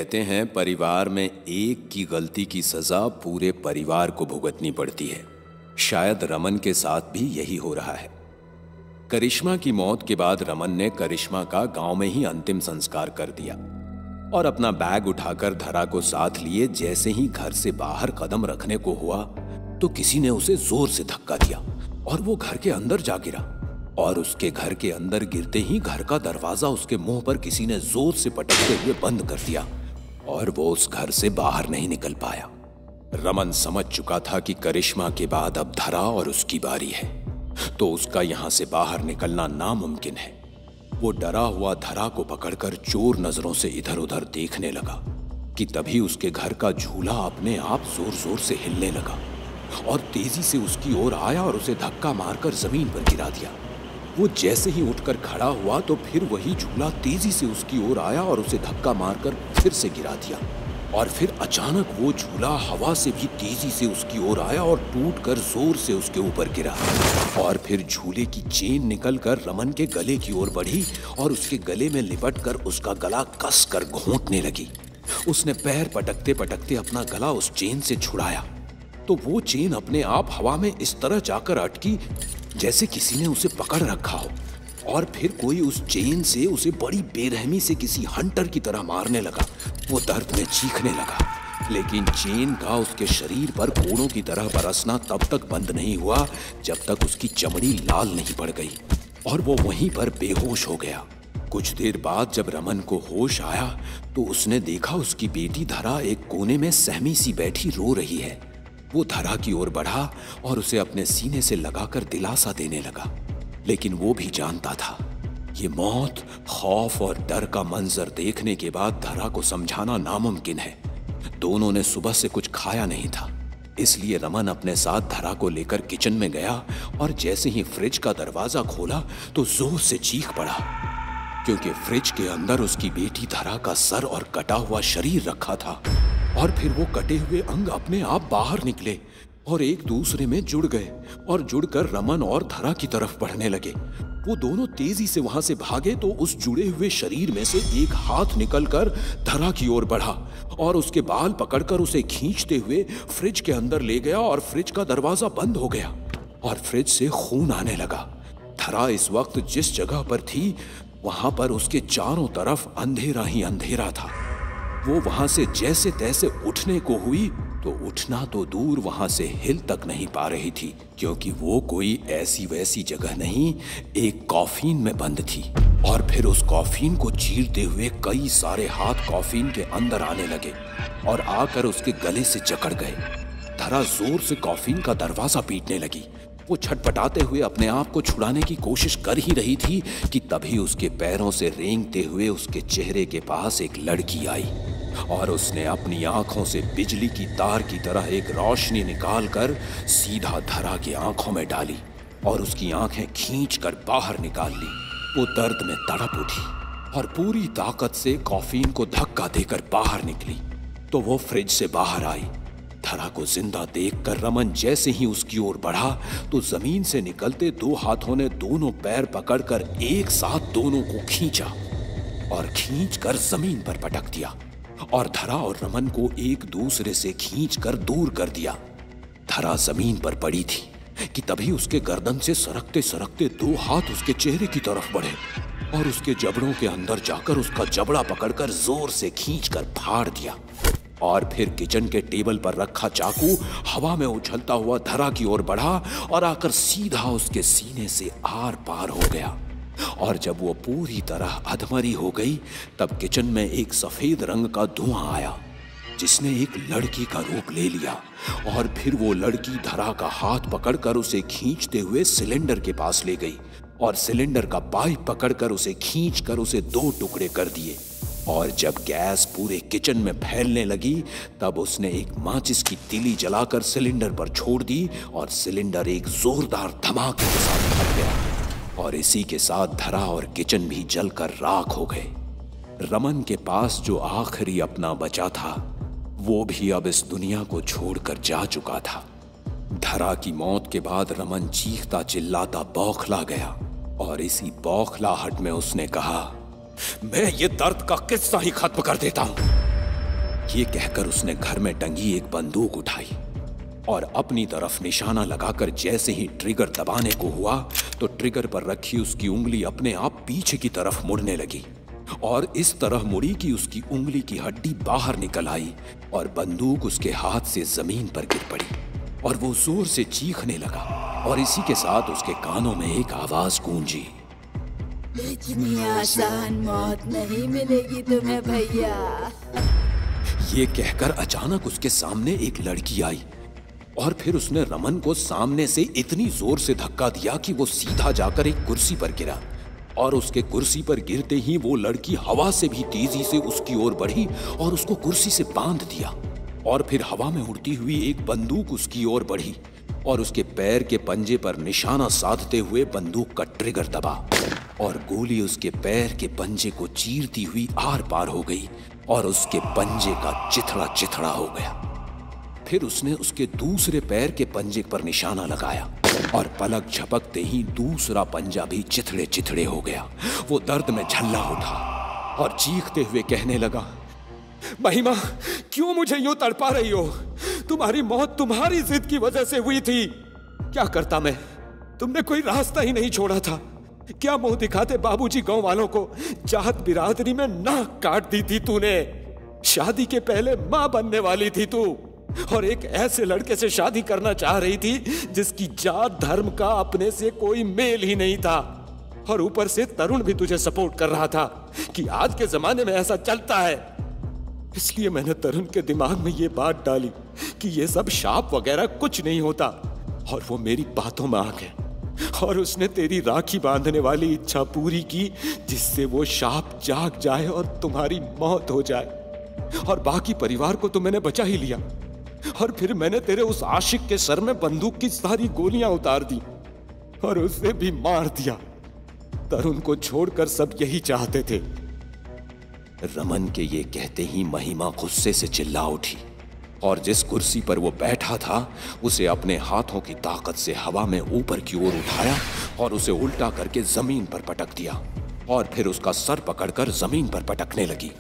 कहते हैं परिवार में एक की गलती की सजा पूरे परिवार को भुगतनी पड़ती है। शायद रमन के साथ भी यही हो रहा है। करिश्मा की मौत के बाद रमन ने करिश्मा का गांव में ही अंतिम संस्कार कर दिया और अपना बैग उठाकर धरा को साथ लिए जैसे ही घर से बाहर कदम रखने को हुआ तो किसी ने उसे जोर से धक्का दिया और वो घर के अंदर जा गिरा। और उसके घर के अंदर गिरते ही घर का दरवाजा उसके मुंह पर किसी ने जोर से पटकते हुए बंद कर दिया और वो उस घर से बाहर नहीं निकल पाया। रमन समझ चुका था कि करिश्मा के बाद अब धरा और उसकी बारी है, तो उसका यहां से बाहर निकलना नामुमकिन है। वो डरा हुआ धरा को पकड़कर चोर नजरों से इधर उधर देखने लगा कि तभी उसके घर का झूला अपने आप जोर जोर से हिलने लगा और तेजी से उसकी ओर आया और उसे धक्का मारकर जमीन पर गिरा दिया। वो जैसे ही उठकर खड़ा हुआ तो फिर वही झूला तेजी से उसकी ओर आया और उसे धक्का मारकर फिर से गिरा दिया और फिर अचानक वो झूला हवा से भी तेजी से उसकी ओर आया और टूटकर जोर से उसके ऊपर गिरा और फिर झूले की चेन निकलकर रमन के गले की ओर बढ़ी और उसके गले में लिपटकर उसका गला कसकर घोंटने लगी। उसने पैर पटकते पटकते अपना गला उस चेन से छुड़ाया तो वो चेन अपने आप हवा में इस तरह जाकर अटकी जैसे किसी ने उसे पकड़ रखा हो और फिर कोई उस चेन से उसे बड़ी बेरहमी से किसी हंटर की तरह मारने लगा। वो दर्द में चीखने लगा, लेकिन चेन का उसके शरीर पर कोड़ों की तरह बरसना तब तक बंद नहीं हुआ जब तक उसकी चमड़ी लाल नहीं पड़ गई और वो वहीं पर बेहोश हो गया। कुछ देर बाद जब रमन को होश आया तो उसने देखा उसकी बेटी धरा एक कोने में सहमी सी बैठी रो रही है। वो धरा की ओर बढ़ा और उसे अपने सीने से लगाकर दिलासा देने लगा, लेकिन वो भी जानता था ये मौत, खौफ और डर का मंजर देखने के बाद धरा को समझाना नामुमकिन है। दोनों ने सुबह से कुछ खाया नहीं था, इसलिए रमन अपने साथ धरा को लेकर किचन में गया और जैसे ही फ्रिज का दरवाजा खोला तो जोर से चीख पड़ा, क्योंकि फ्रिज के अंदर उसकी बेटी धरा का सर और कटा हुआ शरीर रखा था और फिर वो कटे हुए अंग अपने आप बाहर निकले और एक दूसरे में जुड़ गए और जुड़कर रमन और धरा की तरफ बढ़ने लगे। वो दोनों तेजी से वहां से भागे तो उस जुड़े हुए शरीर में से एक हाथ निकलकर धरा की ओर बढ़ा और उसके बाल पकड़कर उसे खींचते हुए फ्रिज के अंदर ले गया और फ्रिज का दरवाजा बंद हो गया और फ्रिज से खून आने लगा। धरा इस वक्त जिस जगह पर थी वहां पर उसके चारों तरफ अंधेरा ही अंधेरा था। वो वहां से जैसे तैसे उठने को हुई तो उठना तो दूर वहां से हिल तक नहीं पा रही थी, क्योंकि वो कोई ऐसी वैसी जगह नहीं, एक कॉफिन में बंद थी। और फिर उस कॉफिन को चीरते हुए कई सारे हाथ कॉफिन के अंदर आने लगे और आकर उसके गले से जकड़ गए। धरा जोर से कॉफिन का दरवाजा पीटने लगी। वो छटपटाते हुए अपने आप को छुड़ाने की कोशिश कर ही रही थी कि तभी उसके पैरों से रेंगते हुए उसके चेहरे के पास एक लड़की आई और उसने अपनी आंखों से बिजली की तार की तरह एक रोशनी निकालकर सीधा धरा की आंखों में डाली और उसकी आंखें खींचकर बाहर निकाल ली। वो दर्द में तड़प उठी और पूरी ताकत से कॉफिन को धक्का देकर बाहर निकली तो वो फ्रिज से बाहर आई। धरा को जिंदा देखकर रमन जैसे ही उसकी ओर बढ़ा तो जमीन से निकलते दो हाथों ने दोनों पैर पकड़कर एक साथ दोनों को खींचा और खींचकर जमीन पर पटक दिया और धरा और रमन को एक दूसरे से खींचकर दूर कर दिया। धरा जमीन पर पड़ी थी कि तभी उसके गर्दन से सरकते सरकते दो हाथ उसके चेहरे की तरफ बढ़े और उसके जबड़ों के अंदर जाकर उसका जबड़ा पकड़कर जोर से खींचकर फाड़ दिया और फिर किचन के टेबल पर रखा चाकू हवा में उछलता हुआ धरा की ओर बढ़ा और आकर सीधा उसके सीने से आर पार हो गया। और जब वो पूरी तरह अधमरी हो गई तब किचन में एक सफेद रंग का धुआं आया जिसने एक लड़की का रूप ले लिया और फिर वो लड़की धरा का हाथ पकड़कर उसे खींचते हुए सिलेंडर के पास ले गई और सिलेंडर का पाइप पकड़कर उसे खींचकर उसे दो टुकड़े कर दिए। और जब गैस पूरे किचन में फैलने लगी तब उसने एक माचिस की तीली जलाकर सिलेंडर पर छोड़ दी और सिलेंडर एक जोरदार धमाके के साथ फट गया और इसी के साथ धरा और किचन भी जलकर राख हो गए। रमन के पास जो आखिरी अपना बचा था वो भी अब इस दुनिया को छोड़कर जा चुका था। धरा की मौत के बाद रमन चीखता चिल्लाता बौखला गया और इसी बौखलाहट में उसने कहा, मैं ये दर्द का किस्सा ही खत्म कर देता हूं। ये कहकर उसने घर में टंगी एक बंदूक उठाई और अपनी तरफ निशाना लगाकर जैसे ही ट्रिगर दबाने को हुआ तो ट्रिगर पर रखी उसकी उंगली अपने आप पीछे की तरफ मुड़ने लगी और इस तरह मुड़ी कि उसकी उंगली की हड्डी बाहर निकल आई और बंदूक उसके हाथ से जमीन पर गिर पड़ी और वो जोर से चीखने लगा और इसी के साथ उसके कानों में एक आवाज गूंजी, इतनी आसान मौत नहीं मिलेगी तुम्हें भैया। ये कहकर अचानक उसके सामने एक लड़की आई और फिर उसने रमन को सामने से इतनी जोर से धक्का दिया कि वो सीधा जाकर एक कुर्सी पर गिरा और उसके कुर्सी पर गिरते ही वो लड़की हवा से भी तेजी से उसकी ओर बढ़ी और उसको कुर्सी से बांध दिया और फिर हवा में उड़ती हुई एक बंदूक उसकी ओर बढ़ी और उसके पैर के पंजे पर निशाना साधते हुए बंदूक का ट्रिगर दबा और गोली उसके पैर के पंजे को चीरती हुई आर पार हो गई और उसके पंजे का चिथड़ा चिथड़ा हो गया। फिर उसने उसके दूसरे पैर के पंजे पर निशाना लगाया और पलक झपकते ही दूसरा पंजा भी चिथड़े चिथड़े हो गया। वो दर्द में झल्ला उठा और चीखते हुए कहने लगा, महिमा, क्यों मुझे यूं तड़पा रही हो? तुम्हारी मौत तुम्हारी जिद की वजह से हुई थी। क्या करता मैं? तुमने कोई रास्ता ही नहीं छोड़ा था। क्या मुंह दिखाते बाबूजी गांव वालों को जात बिरादरी में नाक काट दी थी तूने। शादी के पहले मां बनने वाली थी तू और एक ऐसे लड़के से शादी करना चाह रही थी जिसकी जात धर्म का अपने से कोई मेल ही नहीं था और ऊपर से तरुण भी तुझे सपोर्ट कर रहा था कि आज के जमाने में ऐसा चलता है। इसलिए मैंने तरुण के दिमाग में ये बात डाली कि ये सब शाप वगैरह कुछ नहीं होता और वो मेरी बातों में आ गया और उसने तेरी राखी बांधने वाली इच्छा पूरी की जिससे वो शाप जाग जाए और तुम्हारी मौत हो जाए और बाकी परिवार को तो मैंने बचा ही लिया और फिर मैंने तेरे उस आशिक के सर में बंदूक की सारी गोलियां उतार दी और उसे भी मार दिया। तरुण को छोड़कर सब यही चाहते थे। रमन के ये कहते ही महिमा गुस्से से चिल्ला उठी और जिस कुर्सी पर वो बैठा था उसे अपने हाथों की ताकत से हवा में ऊपर की ओर उठाया और उसे उल्टा करके जमीन पर पटक दिया और फिर उसका सर पकड़कर जमीन पर पटकने लगी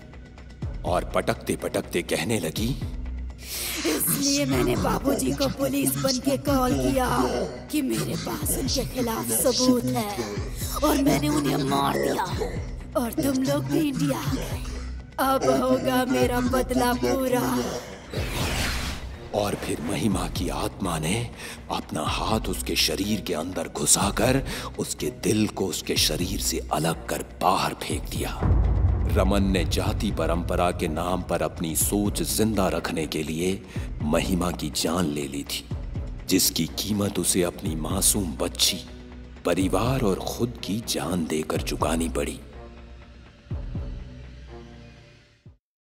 और पटकते पटकते कहने लगी, इसलिए मैंने बाबूजी को पुलिस बन के कॉल किया कि मेरे पास उनके खिलाफ सबूत है और मैंने उन्हें मार दिया और तुम लोग भी इंडिया आ गए। अब होगा मेरा बदला पूरा। और फिर महिमा की आत्मा ने अपना हाथ उसके शरीर के अंदर घुसाकर उसके दिल को उसके शरीर से अलग कर बाहर फेंक दिया। रमन ने जाति परंपरा के नाम पर अपनी सोच जिंदा रखने के लिए महिमा की जान ले ली थी, जिसकी कीमत उसे अपनी मासूम बच्ची, परिवार और खुद की जान देकर चुकानी पड़ी।